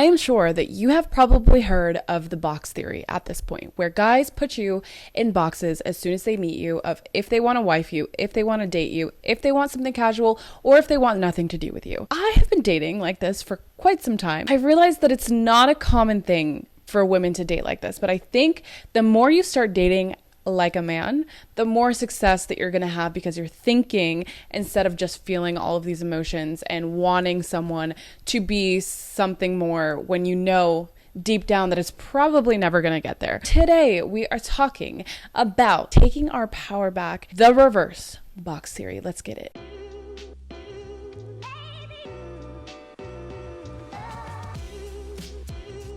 I am sure that you have probably heard of the box theory at this point, where guys put you in boxes as soon as they meet you of if they want to wife you, if they want to date you, if they want something casual, or if they want nothing to do with you. I have been dating like this for quite some time. I've realized that it's not a common thing for women to date like this, but I think the more you start dating like a man, the more success that you're going to have, because you're thinking instead of just feeling all of these emotions and wanting someone to be something more when you know deep down that it's probably never going to get there. Today, we are talking about taking our power back, the reverse box theory. Let's get it.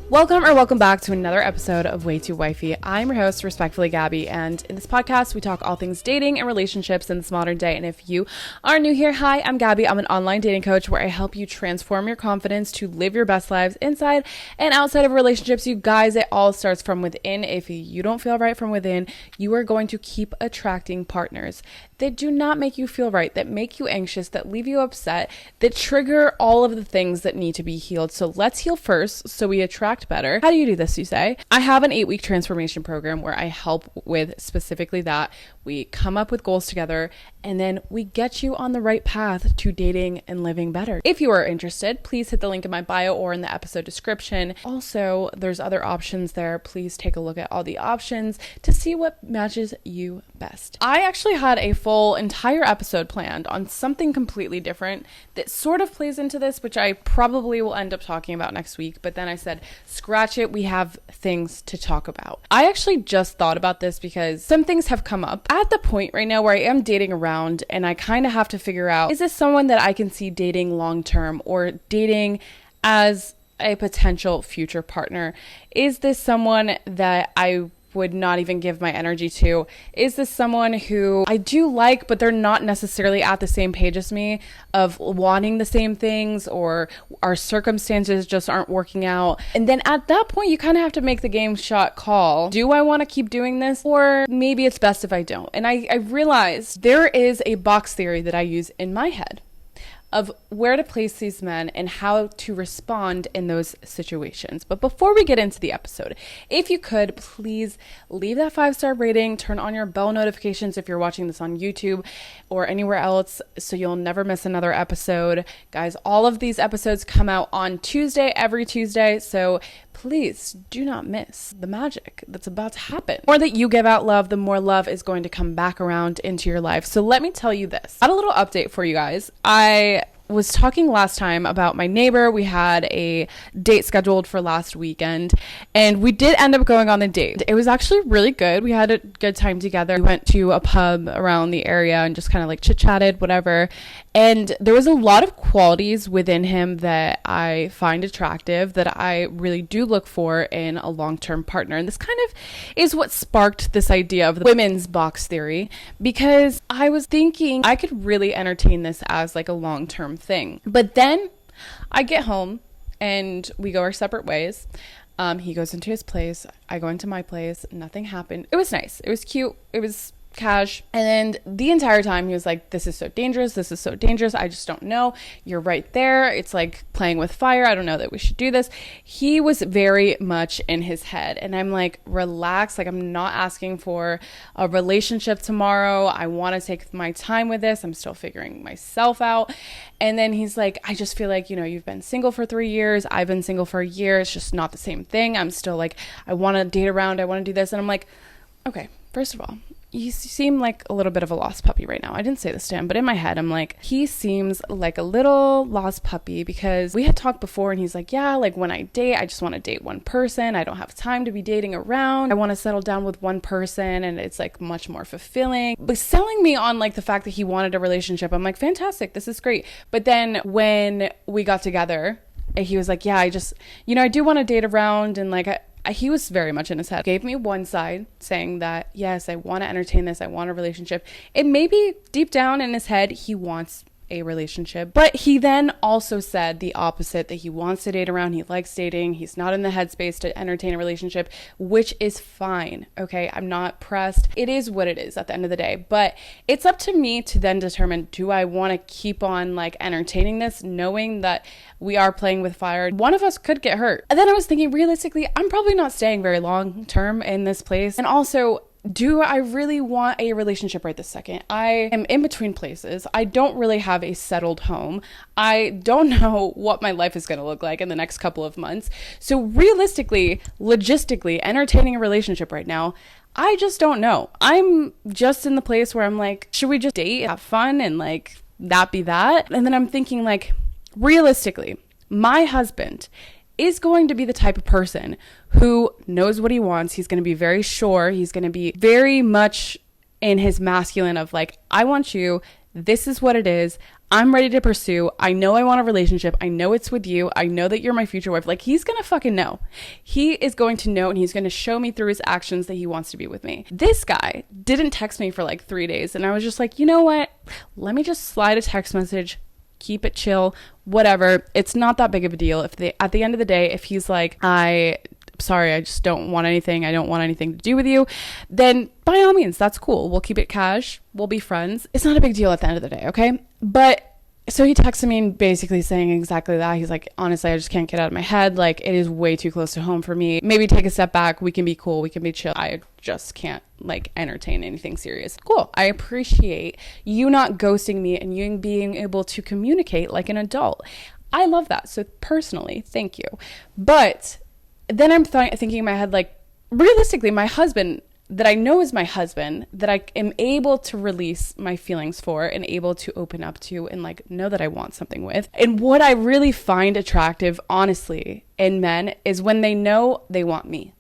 Welcome back to another episode of Way Too Wifey. I'm your host, respectfully Gabby, and in this podcast, we talk all things dating and relationships in this modern day. And if you are new here, hi, I'm Gabby. I'm an online dating coach where I help you transform your confidence to live your best lives inside and outside of relationships. You guys, it all starts from within. If you don't feel right from within, you are going to keep attracting partners that do not make you feel right, that make you anxious, that leave you upset, that trigger all of the things that need to be healed. So let's heal first so we attract better. How do you do this, you say? I have an 8-week transformation program where I help with specifically that. We come up with goals together and then we get you on the right path to dating and living better. If you are interested, please hit the link in my bio or in the episode description. Also, there's other options there. Please take a look at all the options to see what matches you best. I actually had a full entire episode planned on something completely different that sort of plays into this, which I probably will end up talking about next week. But then I said, scratch it. We have things to talk about. I actually just thought about this because some things have come up at the point right now where I am dating around and I kind of have to figure out, is this someone that I can see dating long term or dating as a potential future partner? Is this someone that I would not even give my energy to? Is this someone who I do like, but they're not necessarily at the same page as me of wanting the same things, or our circumstances just aren't working out? And then at that point, you kind of have to make the game shot call. Do I want to keep doing this? Or maybe it's best if I don't. And I realized there is a box theory that I use in my head of where to place these men and how to respond in those situations. But before we get into the episode, if you could, please leave that 5-star rating, turn on your bell notifications if you're watching this on YouTube or anywhere else so you'll never miss another episode. Guys, all of these episodes come out on Tuesday, every Tuesday, so please do not miss the magic that's about to happen. The more that you give out love, the more love is going to come back around into your life. So let me tell you this. I had a little update for you guys. I was talking last time about my neighbor. We had a date scheduled for last weekend and we did end up going on the date. It was actually really good. We had a good time together. We went to a pub around the area and just kind of like chit-chatted, whatever. And there was a lot of qualities within him that I find attractive, that I really do look for in a long-term partner. And this kind of is what sparked this idea of the women's box theory, because I was thinking I could really entertain this as like a long-term thing. But then I get home and we go our separate ways. He goes into his place, I go into my place, nothing happened. It was nice, it was cute, it was cash. And then the entire time he was like, this is so dangerous, this is so dangerous, I just don't know, you're right there, it's like playing with fire, I don't know that we should do this. He was very much in his head, and I'm like, relax, like I'm not asking for a relationship tomorrow, I want to take my time with this, I'm still figuring myself out. And then he's like, I just feel like, you've been single for 3 years, I've been single for a year, it's just not the same thing, I'm still like, I want to date around, I want to do this. And I'm like, okay, first of all, you seem like a little bit of a lost puppy right now. I didn't say this to him, but in my head, I'm like, he seems like a little lost puppy, because we had talked before and he's like, yeah, like when I date, I just want to date one person. I don't have time to be dating around. I want to settle down with one person and it's like much more fulfilling. But selling me on like the fact that he wanted a relationship, I'm like, fantastic, this is great. But then when we got together, he was like, yeah, I just, I do want to date around, and like, he was very much in his head. Gave me one side saying that, yes, I want to entertain this, I want a relationship. And maybe deep down in his head, he wants a relationship. But he then also said the opposite, that he wants to date around, he likes dating, he's not in the headspace to entertain a relationship, which is fine. Okay, I'm not pressed. It is what it is at the end of the day. But it's up to me to then determine, do I want to keep on like entertaining this, knowing that we are playing with fire? One of us could get hurt. And then I was thinking, realistically, I'm probably not staying very long term in this place. And also, do I really want a relationship right this second? I am in between places. I don't really have a settled home. I don't know what my life is going to look like in the next couple of months. So realistically, logistically, entertaining a relationship right now, I just don't know. I'm just in the place where I'm like, should we just date, have fun, and like that be that? And then I'm thinking like, realistically, my husband is going to be the type of person who knows what he wants. He's going to be very sure. He's going to be very much in his masculine of like, I want you. This is what it is. I'm ready to pursue. I know I want a relationship. I know it's with you. I know that you're my future wife. Like, he's going to fucking know. He is going to know, and he's going to show me through his actions that he wants to be with me. This guy didn't text me for like 3 days. And I was just like, you know what? Let me just slide a text message. Keep it chill, whatever. It's not that big of a deal. If they, at the end of the day, if he's like, sorry, I just don't want anything, I don't want anything to do with you, then by all means, that's cool. We'll keep it cash. We'll be friends. It's not a big deal at the end of the day, okay? But so he texted me basically saying exactly that. He's like, honestly, I just can't get out of my head. Like, it is way too close to home for me. Maybe take a step back. We can be cool. We can be chill. I just can't like entertain anything serious. Cool. I appreciate you not ghosting me and you being able to communicate like an adult. I love that. So personally, thank you. But then I'm thinking in my head, like, realistically, my husband that I know is my husband, that I am able to release my feelings for and able to open up to and like know that I want something with. And what I really find attractive, honestly, in men is when they know they want me.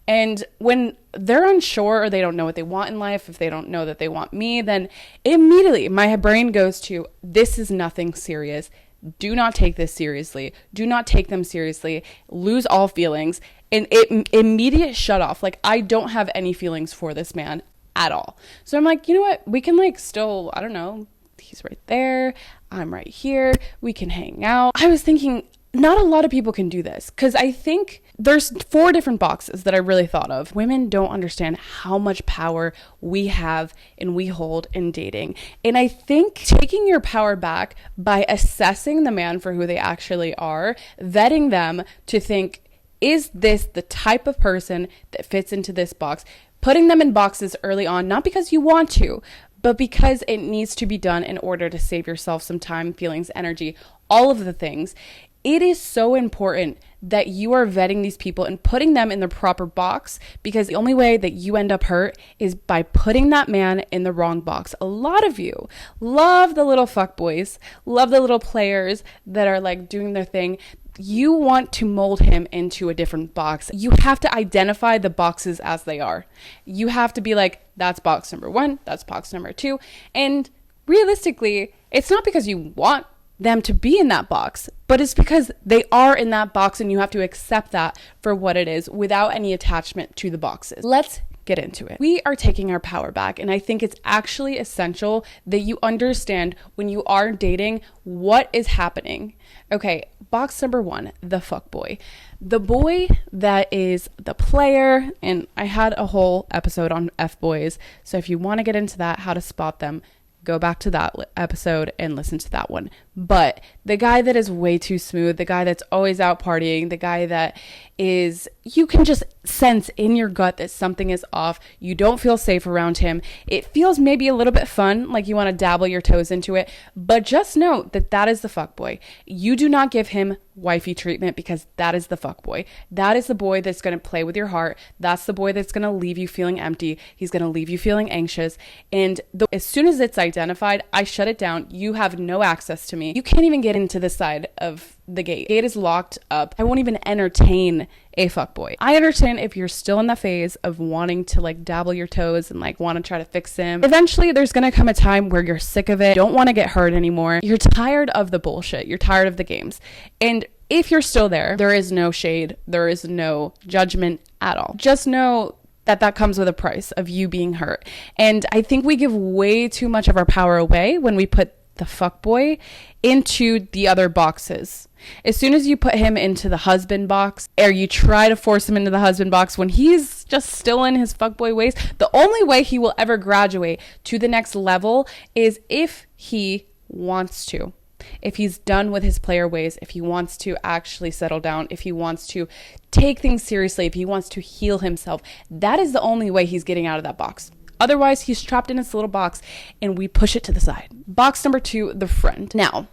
And when they're unsure or they don't know what they want in life, if they don't know that they want me, then immediately my brain goes to, this is nothing serious. Do not take this seriously. Do not take them seriously. Lose all feelings. And immediate shut off. Like, I don't have any feelings for this man at all. So I'm like, you know what? We can like still, I don't know. He's right there. I'm right here. We can hang out. I was thinking, not a lot of people can do this, because I think there's 4 different boxes that I really thought of. Women don't understand how much power we have and we hold in dating. And I think taking your power back by assessing the man for who they actually are, vetting them to think, is this the type of person that fits into this box? Putting them in boxes early on, not because you want to, but because it needs to be done in order to save yourself some time, feelings, energy, all of the things. It is so important that you are vetting these people and putting them in the proper box, because the only way that you end up hurt is by putting that man in the wrong box. A lot of you love the little fuckboys, love the little players that are like doing their thing. You want to mold him into a different box. You have to identify the boxes as they are. You have to be like, that's box number 1, that's box number 2. And realistically, it's not because you want them to be in that box, but it's because they are in that box, and you have to accept that for what it is without any attachment to the boxes. Let's get into it. We are taking our power back, and I think it's actually essential that you understand when you are dating what is happening. Okay, box number 1, the fuckboy. The boy that is the player, and I had a whole episode on F-boys, so if you want to get into that, how to spot them, go back to that episode and listen to that one. But the guy that is way too smooth, the guy that's always out partying, the guy that is, you can just sense in your gut that something is off. You don't feel safe around him. It feels maybe a little bit fun, like you want to dabble your toes into it, but just know that that is the fuckboy. You do not give him wifey treatment, because that is the fuckboy. That is the boy that's going to play with your heart. That's the boy that's going to leave you feeling empty. He's going to leave you feeling anxious. And as soon as it's identified, I shut it down. You have no access to me. You can't even get into this side of the gate. Gate is locked up. I won't even entertain a fuckboy. I understand if you're still in the phase of wanting to like dabble your toes and like want to try to fix him. Eventually there's going to come a time where you're sick of it. Don't want to get hurt anymore. You're tired of the bullshit. You're tired of the games. And if you're still there, there is no shade. There is no judgment at all. Just know that comes with a price of you being hurt. And I think we give way too much of our power away when we put the fuckboy into the other boxes. As soon as you put him into the husband box, or you try to force him into the husband box when he's just still in his fuckboy ways, the only way he will ever graduate to the next level is if he wants to. If he's done with his player ways, if he wants to actually settle down, if he wants to take things seriously, if he wants to heal himself, that is the only way he's getting out of that box. Otherwise, he's trapped in his little box and we push it to the side. Box number 2, the friend. Now,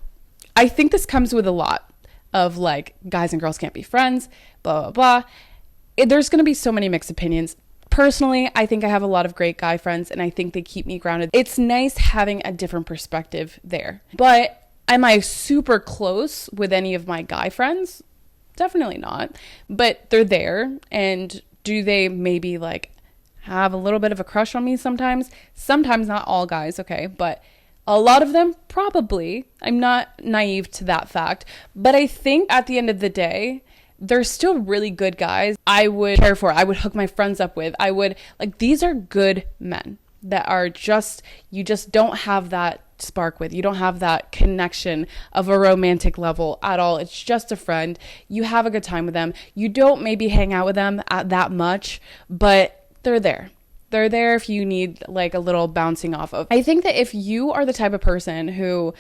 I think this comes with a lot of like guys and girls can't be friends, blah, blah, blah. There's going to be so many mixed opinions. Personally, I think I have a lot of great guy friends and I think they keep me grounded. It's nice having a different perspective there. But am I super close with any of my guy friends? Definitely not. But they're there. And do they maybe like have a little bit of a crush on me sometimes? Sometimes, not all guys, okay? But a lot of them, probably. I'm not naive to that fact. But I think at the end of the day, they're still really good guys I would care for. I would hook my friends up with. I would, like, these are good men that are just, you just don't have that spark with. You don't have that connection of a romantic level at all. It's just a friend. You have a good time with them. You don't maybe hang out with them at that much, but they're there. They're there if you need like a little bouncing off of. I think that if you are the type of person who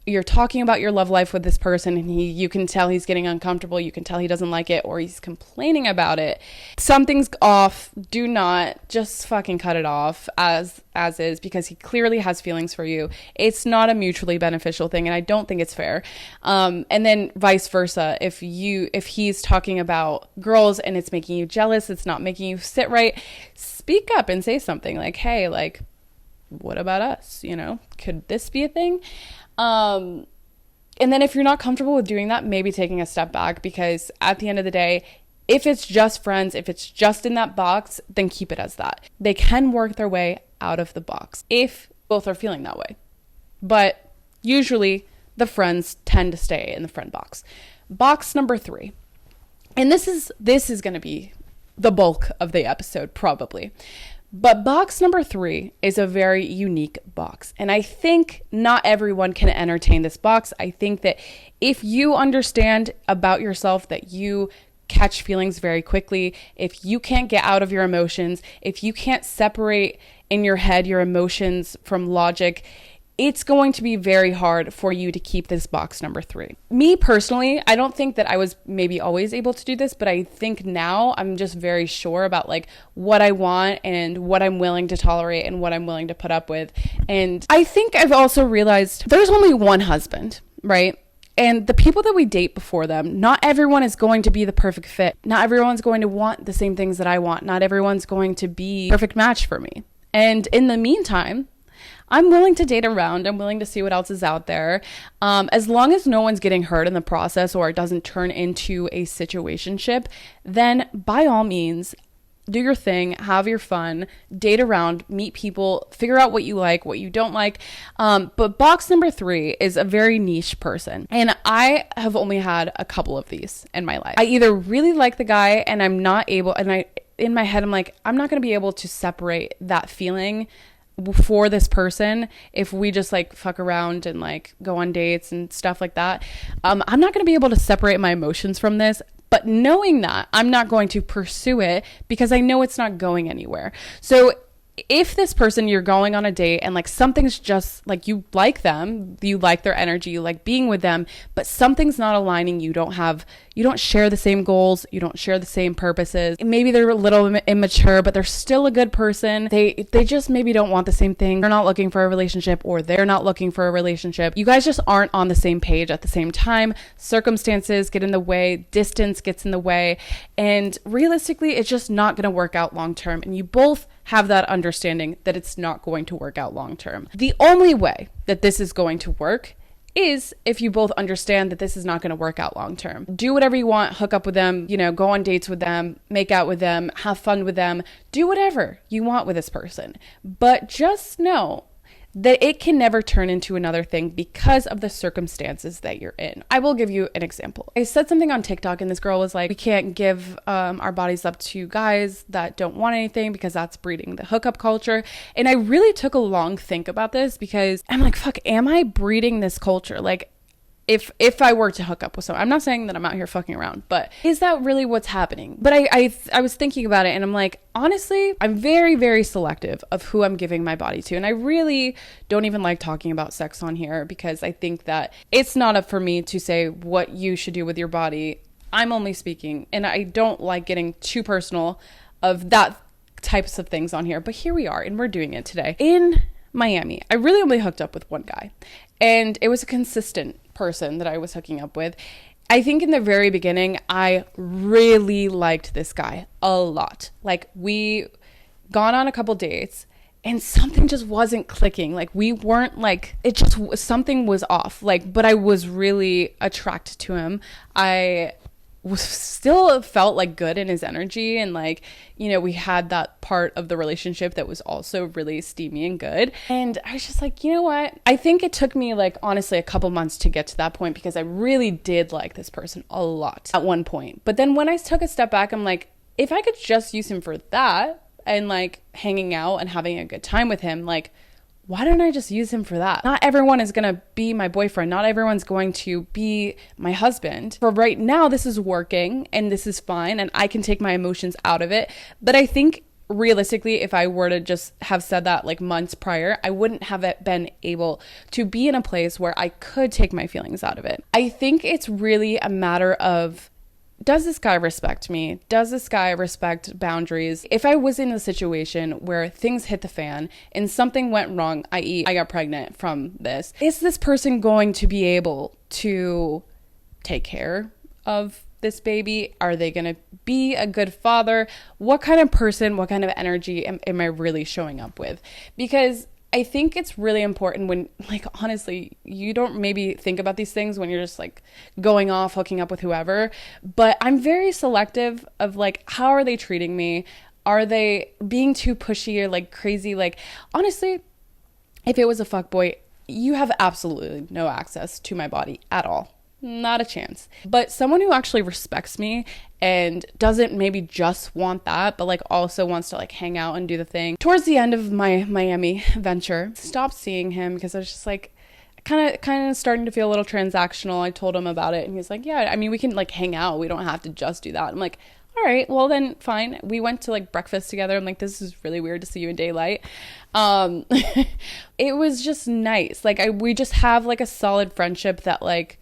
you're talking about your love life with this person and you can tell he's getting uncomfortable, you can tell he doesn't like it, or he's complaining about it, something's off. Do not just fucking cut it off as is, because he clearly has feelings for you. It's not a mutually beneficial thing, and I don't think it's fair. And then vice versa, if he's talking about girls and it's making you jealous, it's not making you sit right, speak up and say something like, hey, like, what about us? You know, could this be a thing? And then if you're not comfortable with doing that, maybe taking a step back, because at the end of the day, if it's just friends, if it's just in that box, then keep it as that. They can work their way out of the box if both are feeling that way. But usually the friends tend to stay in the friend box. Box number 3. And this is going to be the bulk of the episode, probably. But box number 3 is a very unique box. And I think not everyone can entertain this box. I think that if you understand about yourself that you catch feelings very quickly, if you can't get out of your emotions, if you can't separate in your head your emotions from logic, it's going to be very hard for you to keep this box number 3. Me personally, I don't think that I was maybe always able to do this, but I think now I'm just very sure about like what I want and what I'm willing to tolerate and what I'm willing to put up with. And I think I've also realized there's only one husband, right? And the people that we date before them, not everyone is going to be the perfect fit. Not everyone's going to want the same things that I want. Not everyone's going to be a perfect match for me. And in the meantime, I'm willing to date around. I'm willing to see what else is out there. As long as no one's getting hurt in the process or it doesn't turn into a situationship, then by all means, do your thing, have your fun, date around, meet people, figure out what you like, what you don't like. But box number 3 is a very niche person. And I have only had a couple of these in my life. I either really like the guy and I'm not able, in my head, I'm like, I'm not going to be able to separate that feeling for this person if we just like fuck around and like go on dates and stuff like that. I'm not going to be able to separate my emotions from this, but knowing that, I'm not going to pursue it because I know it's not going anywhere. So if this person, you're going on a date and like something's just like, you like them, you like their energy, you like being with them, but something's not aligning, you don't share the same goals, you don't share the same purposes. Maybe they're a little immature, but they're still a good person. They just maybe don't want the same thing. They're not looking for a relationship, or they're not looking for a relationship. You guys just aren't on the same page at the same time. Circumstances get in the way, distance gets in the way, and realistically, it's just not going to work out long term. And you both have that understanding that it's not going to work out long term. The only way that this is going to work is if you both understand that this is not going to work out long term. Do whatever you want, hook up with them, go on dates with them, make out with them, have fun with them, do whatever you want with this person. But just know that it can never turn into another thing because of the circumstances that you're in. I will give you an example. I said something on TikTok and this girl was like, we can't give our bodies up to guys that don't want anything because that's breeding the hookup culture. And I really took a long think about this because I'm like, fuck, am I breeding this culture? Like, if I were to hook up with someone, I'm not saying that I'm out here fucking around, but is that really what's happening? But I was thinking about it and I'm like, honestly, I'm very, very selective of who I'm giving my body to. And I really don't even like talking about sex on here because I think that it's not up for me to say what you should do with your body. I'm only speaking, and I don't like getting too personal of that types of things on here. But here we are, and we're doing it today. In Miami, I really only hooked up with one guy, and it was a consistent person that I was hooking up with. I think in the very beginning, I really liked this guy a lot. Like, we gone on a couple dates and something just wasn't clicking. Like, we weren't like, it just, something was off. Like, but I was really attracted to him. I was still felt like good in his energy, and like, you know, we had that part of the relationship that was also really steamy and good. And I was just like, you know what, I think it took me like honestly a couple months to get to that point because I really did like this person a lot at one point. But then when I took a step back, I'm like, if I could just use him for that and like hanging out and having a good time with him, like, why don't I just use him for that? Not everyone is going to be my boyfriend. Not everyone's going to be my husband. For right now, this is working and this is fine and I can take my emotions out of it. But I think realistically, if I were to just have said that like months prior, I wouldn't have been able to be in a place where I could take my feelings out of it. I think it's really a matter of, does this guy respect me? Does this guy respect boundaries? If I was in a situation where things hit the fan and something went wrong, i.e. I got pregnant from this, is this person going to be able to take care of this baby? Are they going to be a good father? What kind of person, what kind of energy am I really showing up with? Because I think it's really important when, like, honestly, you don't maybe think about these things when you're just like going off, hooking up with whoever, but I'm very selective of like, how are they treating me? Are they being too pushy or like crazy? Like, honestly, if it was a fuckboy, you have absolutely no access to my body at all. Not a chance. But someone who actually respects me and doesn't maybe just want that, but like also wants to like hang out and do the thing. Towards the end of my Miami venture, stopped seeing him because I was just like kind of starting to feel a little transactional. I told him about it and he's like, yeah, I mean, we can like hang out. We don't have to just do that. I'm like, all right, well then fine. We went to like breakfast together. I'm like, this is really weird to see you in daylight. It was just nice. Like we just have like a solid friendship that like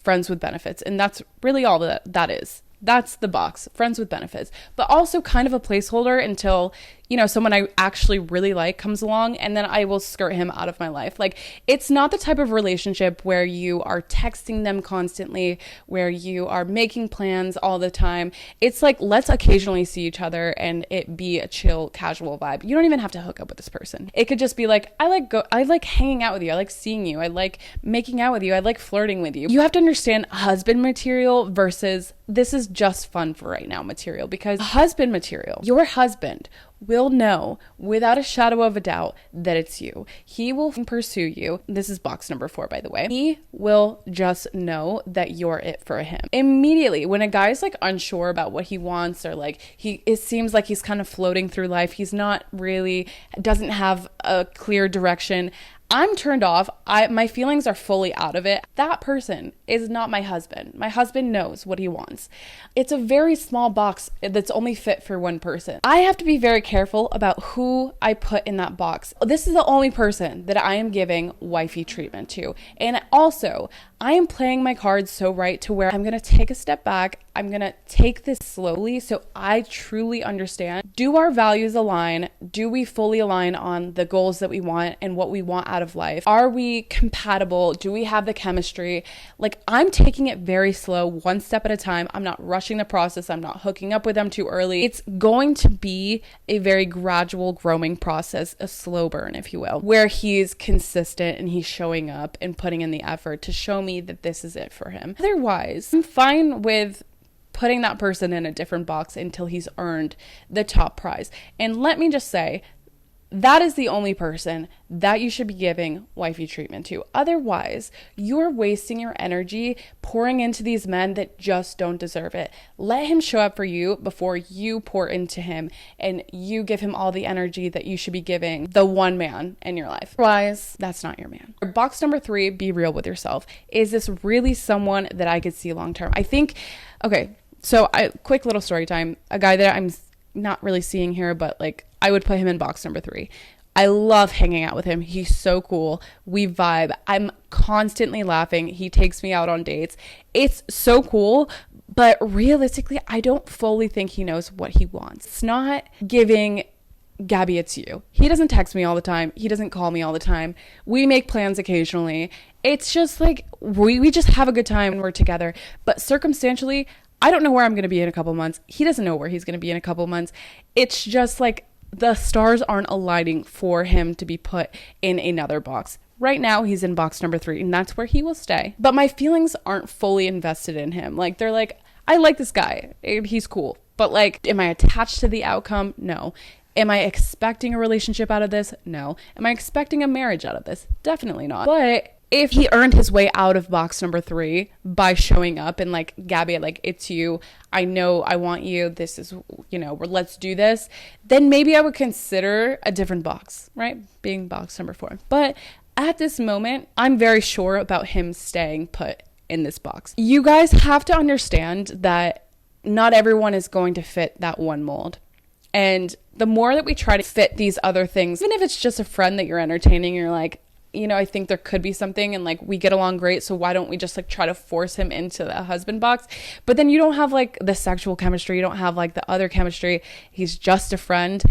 friends with benefits. And that's really all that is. That's the box, friends with benefits, but also kind of a placeholder until, you know, someone I actually really like comes along and then I will skirt him out of my life. Like, it's not the type of relationship where you are texting them constantly, where you are making plans all the time. It's like, let's occasionally see each other and it be a chill, casual vibe. You don't even have to hook up with this person. It could just be like, I like hanging out with you. I like seeing you. I like making out with you. I like flirting with you. You have to understand husband material versus this is just fun for right now material, because husband material, your husband will know without a shadow of a doubt that it's you. He will pursue you. This is box number 4, by the way. He will just know that you're it for him. Immediately, when a guy's like unsure about what he wants, or like it seems like he's kind of floating through life, he's not really, doesn't have a clear direction, I'm turned off. My feelings are fully out of it. That person is not my husband. My husband knows what he wants. It's a very small box that's only fit for one person. I have to be very careful about who I put in that box. This is the only person that I am giving wifey treatment to. And also, I am playing my cards so right to where I'm going to take a step back. I'm going to take this slowly so I truly understand. Do our values align? Do we fully align on the goals that we want and what we want out of life? Are we compatible? Do we have the chemistry? Like, I'm taking it very slow, one step at a time. I'm not rushing the process. I'm not hooking up with them too early. It's going to be a very gradual growing process, a slow burn, if you will, where he's consistent and he's showing up and putting in the effort to show me that this is it for him. Otherwise, I'm fine with putting that person in a different box until he's earned the top prize. And let me just say, that is the only person that you should be giving wifey treatment to. Otherwise, you're wasting your energy pouring into these men that just don't deserve it. Let him show up for you before you pour into him and you give him all the energy that you should be giving the one man in your life. Otherwise, that's not your man. Box number 3, be real with yourself. Is this really someone that I could see long term? I think, okay, so quick little story time. A guy that I'm not really seeing here, but like I would put him in box number 3. I love hanging out with him. He's so cool. We vibe. I'm constantly laughing. He takes me out on dates. It's so cool. But realistically, I don't fully think he knows what he wants. It's not giving Gabby, it's you. He doesn't text me all the time. He doesn't call me all the time. We make plans occasionally. It's just like we just have a good time when we're together. But circumstantially, I don't know where I'm going to be in a couple months. He doesn't know where he's going to be in a couple months. It's just like the stars aren't aligning for him to be put in another box. Right now, he's in box number 3, and that's where he will stay. But my feelings aren't fully invested in him. Like, they're like, I like this guy. He's cool. But like, am I attached to the outcome? No. Am I expecting a relationship out of this? No. Am I expecting a marriage out of this? Definitely not. But if he earned his way out of box number 3 by showing up and like, Gabby, like, it's you. I know I want you. This is, let's do this. Then maybe I would consider a different box, right? Being box number 4. But at this moment, I'm very sure about him staying put in this box. You guys have to understand that not everyone is going to fit that one mold. And the more that we try to fit these other things, even if it's just a friend that you're entertaining, you're like, I think there could be something and like we get along great. So why don't we just like try to force him into the husband box? But then you don't have like the sexual chemistry. You don't have like the other chemistry. He's just a friend.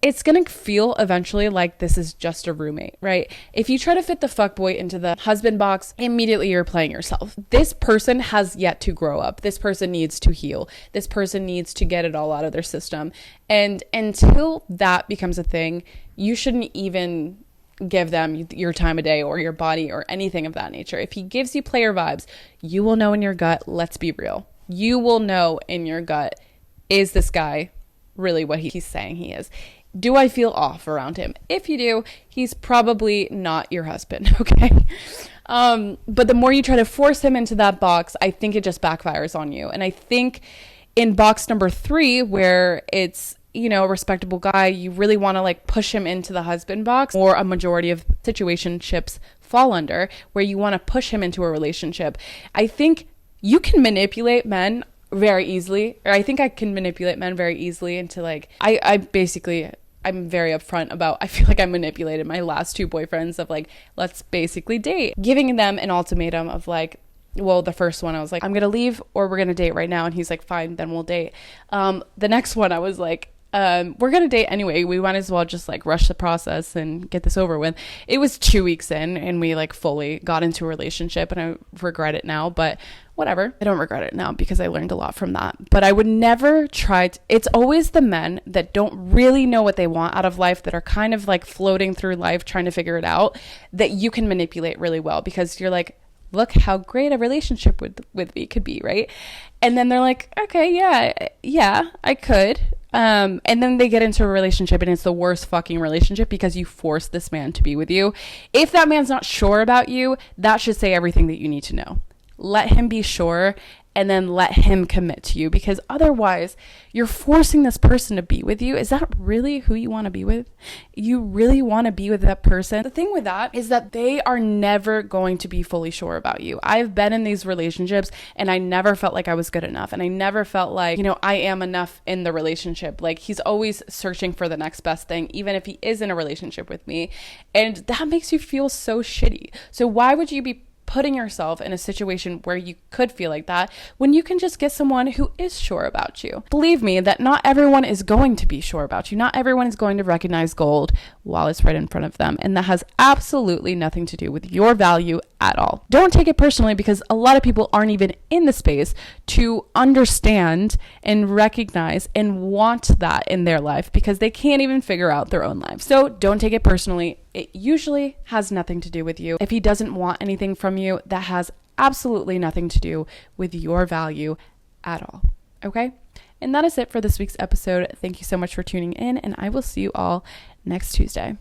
It's going to feel eventually like this is just a roommate, right? If you try to fit the fuckboy into the husband box, immediately you're playing yourself. This person has yet to grow up. This person needs to heal. This person needs to get it all out of their system. And until that becomes a thing, you shouldn't even give them your time of day or your body or anything of that nature. If he gives you player vibes, you will know in your gut, let's be real. You will know in your gut, is this guy really what he's saying he is? Do I feel off around him? If you do, he's probably not your husband, okay? But the more you try to force him into that box, I think it just backfires on you. And I think in box number 3, where it's, a respectable guy, you really want to like push him into the husband box, or a majority of situationships fall under, where you want to push him into a relationship. I think you can manipulate men very easily, or I think I can manipulate men very easily into like, I'm very upfront about, I feel like I manipulated my last 2 boyfriends of like, let's basically date, giving them an ultimatum of like, well, the first one I was like, I'm gonna leave or we're gonna date right now, and he's like, fine, then we'll date. The next one I was like, we're gonna date anyway, we might as well just like rush the process and get this over with. It was 2 weeks in and we like fully got into a relationship, and I regret it now, but whatever. I don't regret it now because I learned a lot from that. But I would never it's always the men that don't really know what they want out of life, that are kind of like floating through life trying to figure it out, that you can manipulate really well, because you're like, look how great a relationship with me could be, right? And then they're like, okay, yeah, I could. And then they get into a relationship and it's the worst fucking relationship because you forced this man to be with you. If that man's not sure about you, that should say everything that you need to know. Let him be sure, and then let him commit to you, because otherwise you're forcing this person to be with you. Is that really who you want to be with? You really want to be with that person? The thing with that is that they are never going to be fully sure about you. I've been in these relationships and I never felt like I was good enough, and I never felt like, I am enough in the relationship. Like, he's always searching for the next best thing, even if he is in a relationship with me, and that makes you feel so shitty. So why would you be putting yourself in a situation where you could feel like that when you can just get someone who is sure about you? Believe me that not everyone is going to be sure about you. Not everyone is going to recognize gold while it's right in front of them. And that has absolutely nothing to do with your value at all. Don't take it personally, because a lot of people aren't even in the space to understand and recognize and want that in their life, because they can't even figure out their own life. So don't take it personally. It usually has nothing to do with you. If he doesn't want anything from you, that has absolutely nothing to do with your value at all. Okay? And that is it for this week's episode. Thank you so much for tuning in, and I will see you all next Tuesday.